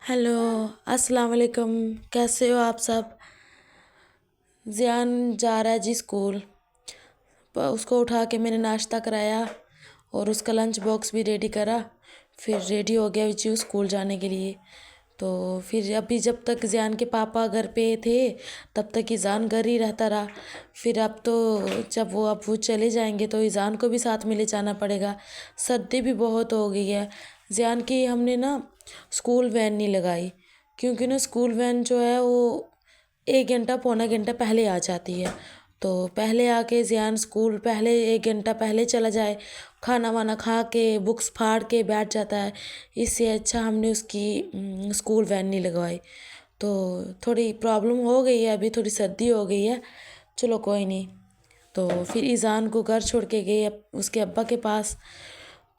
Hello. अस्सलाम वालेकुम। कैसे हो आप सब? ज़ियान जा रहा है जी स्कूल। उसको उठा के मैंने नाश्ता कराया और उसका लंच बॉक्स भी रेडी करा। फिर रेडी हो गया जी स्कूल जाने के लिए। तो फिर अभी जब तक ज़ियान के पापा घर पे थे तब तक ईज़ान घर ही रहता रहा। फिर अब तो जब वो चले जाएंगे तो ईज़ान को भी साथ में ले जाना पड़ेगा। सर्दी भी बहुत हो गई है। ज़ियान की हमने ना स्कूल वैन नहीं लगाई, क्योंकि ना स्कूल वैन जो है वो 1 घंटा पौना घंटा पहले आ जाती है। तो पहले आके ज़ियान स्कूल पहले 1 घंटा पहले चला जाए, खाना वाना खा के बुक्स फाड़ के बैठ जाता है। इससे अच्छा हमने उसकी स्कूल वैन नहीं लगवाई। तो थोड़ी प्रॉब्लम हो गई है, अभी थोड़ी सर्दी हो गई है। चलो कोई नहीं। तो फिर ईज़ान को घर छोड़ के गए उसके अब्बा के पास।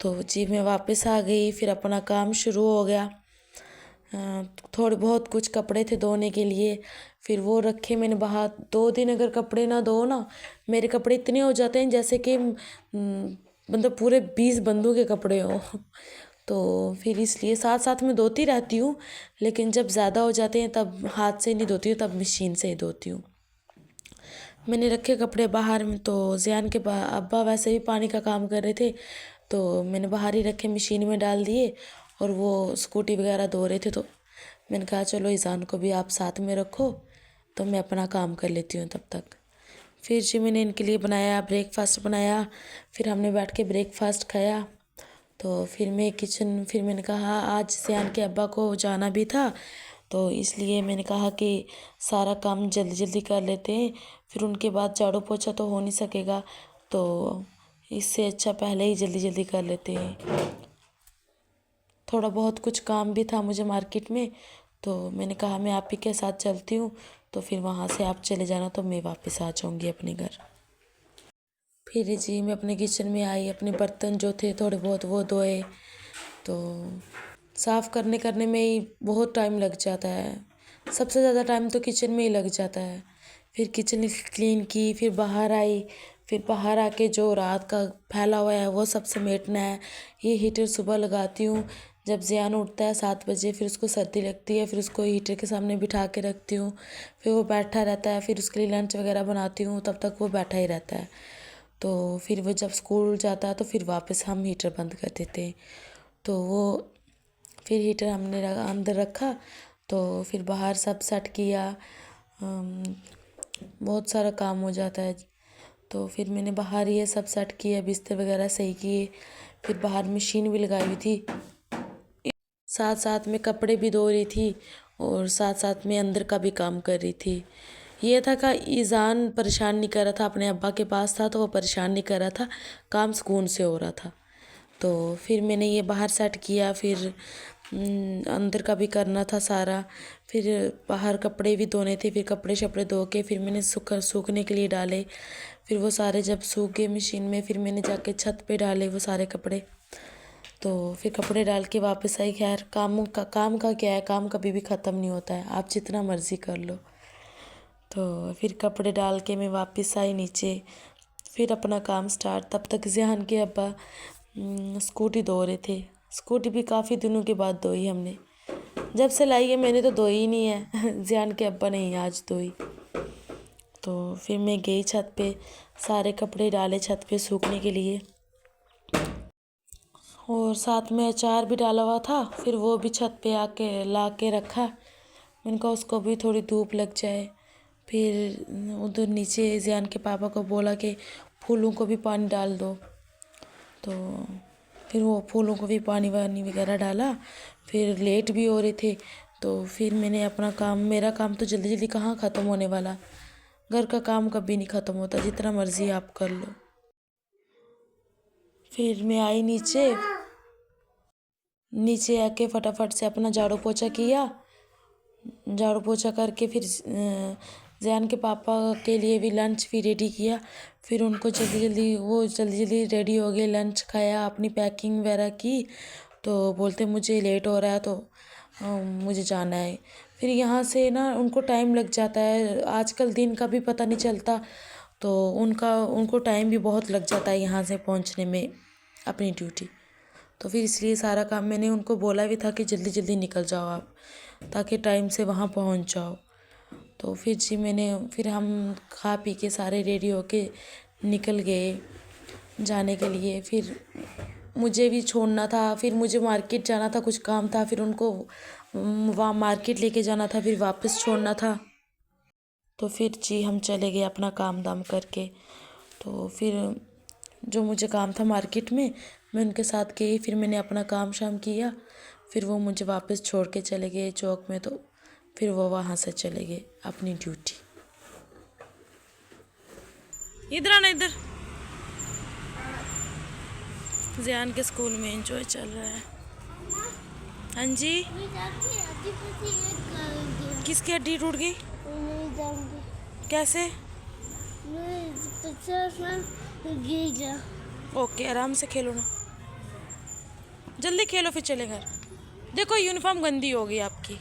तो जी मैं वापस आ गई, फिर अपना काम शुरू हो गया। थोड़े बहुत कुछ कपड़े थे धोने के लिए, फिर वो रखे मैंने बाहर। 2 दिन अगर कपड़े ना धो ना, मेरे कपड़े इतने हो जाते हैं जैसे कि मतलब पूरे 20 बंदों के कपड़े हो। तो फिर इसलिए साथ साथ में धोती रहती हूँ, लेकिन जब ज़्यादा हो जाते हैं तब हाथ से नहीं धोती हूँ, तब मशीन से ही धोती हूँ। मैंने रखे कपड़े बाहर में। तो ज़ियान के अब्बा वैसे भी पानी का काम कर रहे थे, तो मैंने बाहर ही रखे, मशीन में डाल दिए। और वो स्कूटी वगैरह धो रहे थे, तो मैंने कहा चलो ईज़ान को भी आप साथ में रखो, तो मैं अपना काम कर लेती हूँ तब तक। फिर जी मैंने इनके लिए बनाया, ब्रेकफास्ट बनाया। फिर हमने बैठ के ब्रेकफास्ट खाया। तो फिर मैंने कहा आज ज़ियान के अब्बा को जाना भी था, तो इसलिए मैंने कहा कि सारा काम जल्दी जल्दी कर लेते हैं, फिर उनके बाद झाड़ू पोछा तो हो नहीं सकेगा। तो इससे अच्छा पहले ही जल्दी जल्दी कर लेते हैं। थोड़ा बहुत कुछ काम भी था मुझे मार्केट में, तो मैंने कहा मैं आप ही के साथ चलती हूँ, तो फिर वहाँ से आप चले जाना तो मैं वापस आ जाऊँगी अपने घर। फिर जी मैं अपने किचन में आई, अपने बर्तन जो थे थोड़े बहुत वो धोए। तो साफ़ करने करने में ही बहुत टाइम लग जाता है। सबसे ज़्यादा टाइम तो किचन में ही लग जाता है। फिर किचन क्लीन की, फिर बाहर आई। फिर बाहर आके जो रात का फैला हुआ है वो सब समेटना है। ये हीटर सुबह लगाती हूँ, जब ज़ियान उठता है 7 बजे, फिर उसको सर्दी लगती है, फिर उसको हीटर के सामने बिठा के रखती हूँ। फिर वो बैठा रहता है, फिर उसके लिए लंच वगैरह बनाती हूँ, तब तक वो बैठा ही रहता है। तो फिर वो जब स्कूल जाता है तो फिर वापस हम हीटर बंद कर देते हैं। तो वो फिर हीटर हमने अंदर रखा। तो फिर बाहर सब सेट किया। बहुत सारा काम हो जाता है। तो फिर मैंने बाहर ये सब सेट किया, बिस्तर वगैरह सही किए। फिर बाहर मशीन भी लगाई हुई थी, साथ साथ में कपड़े भी धो रही थी और साथ साथ में अंदर का भी काम कर रही थी। ये था कि ईज़ान परेशान नहीं कर रहा था, अपने अब्बा के पास था तो वो परेशान नहीं कर रहा था, काम सुकून से हो रहा था। तो फिर मैंने ये बाहर सेट किया, फिर अंदर का भी करना था सारा। फिर बाहर कपड़े भी धोने थे, फिर कपड़े शपड़े धो के फिर मैंने सूखने के लिए डाले। फिर वो सारे जब सूख गए मशीन में, फिर मैंने जाके छत पे डाले वो सारे कपड़े। तो फिर कपड़े डाल के वापस आई। खैर काम का क्या है, काम कभी भी ख़त्म नहीं होता है, आप जितना मर्ज़ी कर लो। तो फिर कपड़े डाल के मैं वापस आई नीचे, फिर अपना काम स्टार्ट। तब तक ज़ियान के अब्बा स्कूटी धो रहे थे। स्कूटी भी काफ़ी दिनों के बाद धोई हमने, जब से लाई है मैंने तो धोई ही नहीं है। ज़ियान के अब्बा ने ही आज धोई। तो फिर मैं गई छत पे, सारे कपड़े डाले छत पे सूखने के लिए, और साथ में अचार भी डाला हुआ था, फिर वो भी छत पे आके ला के रखा। मैंने कहा उसको भी थोड़ी धूप लग जाए। फिर उधर नीचे ज़ियान के पापा को बोला कि फूलों को भी पानी डाल दो। तो फिर वो फूलों को भी पानी वानी वगैरह डाला। फिर लेट भी हो रहे थे, तो फिर मैंने अपना काम, मेरा काम तो जल्दी जल्दी कहाँ ख़त्म होने वाला। घर का काम कभी नहीं ख़त्म होता, जितना मर्ज़ी आप कर लो। फिर मैं आई नीचे, नीचे आके फटाफट से अपना झाड़ू पोछा किया। झाड़ू पोछा करके फिर ज़ियान के पापा के लिए भी लंच भी रेडी किया। फिर उनको जल्दी जल्दी रेडी हो गए, लंच खाया, अपनी पैकिंग वगैरह की। तो बोलते मुझे लेट हो रहा है, तो मुझे जाना है। फिर यहाँ से ना उनको टाइम लग जाता है, आजकल दिन का भी पता नहीं चलता। तो उनको टाइम भी बहुत लग जाता है यहाँ से पहुँचने में अपनी ड्यूटी। तो फिर इसलिए सारा काम मैंने उनको बोला भी था कि जल्दी जल्दी निकल जाओ आप, ताकि टाइम से वहाँ पहुँच जाओ। तो फिर जी फिर हम खा पी के सारे रेडी होके निकल गए जाने के लिए। फिर मुझे भी छोड़ना था, फिर मुझे मार्केट जाना था, कुछ काम था, फिर उनको वहाँ मार्केट लेके जाना था, फिर वापस छोड़ना था। तो फिर जी हम चले गए अपना काम दाम करके। तो फिर जो मुझे काम था मार्केट में, मैं उनके साथ गई। फिर मैंने अपना काम शाम किया, फिर वो मुझे वापस छोड़ के चले गए चौक में। तो फिर वो वहाँ से चले गए अपनी ड्यूटी। इधर आना, इधर। ज़ियान के स्कूल में एंजॉय चल रहा है। हाँ जी। किसकी हड्डी टूट गई? कैसे? ओके, आराम से खेलो ना, जल्दी खेलो फिर चले घर। देखो यूनिफॉर्म गंदी हो गई आपकी।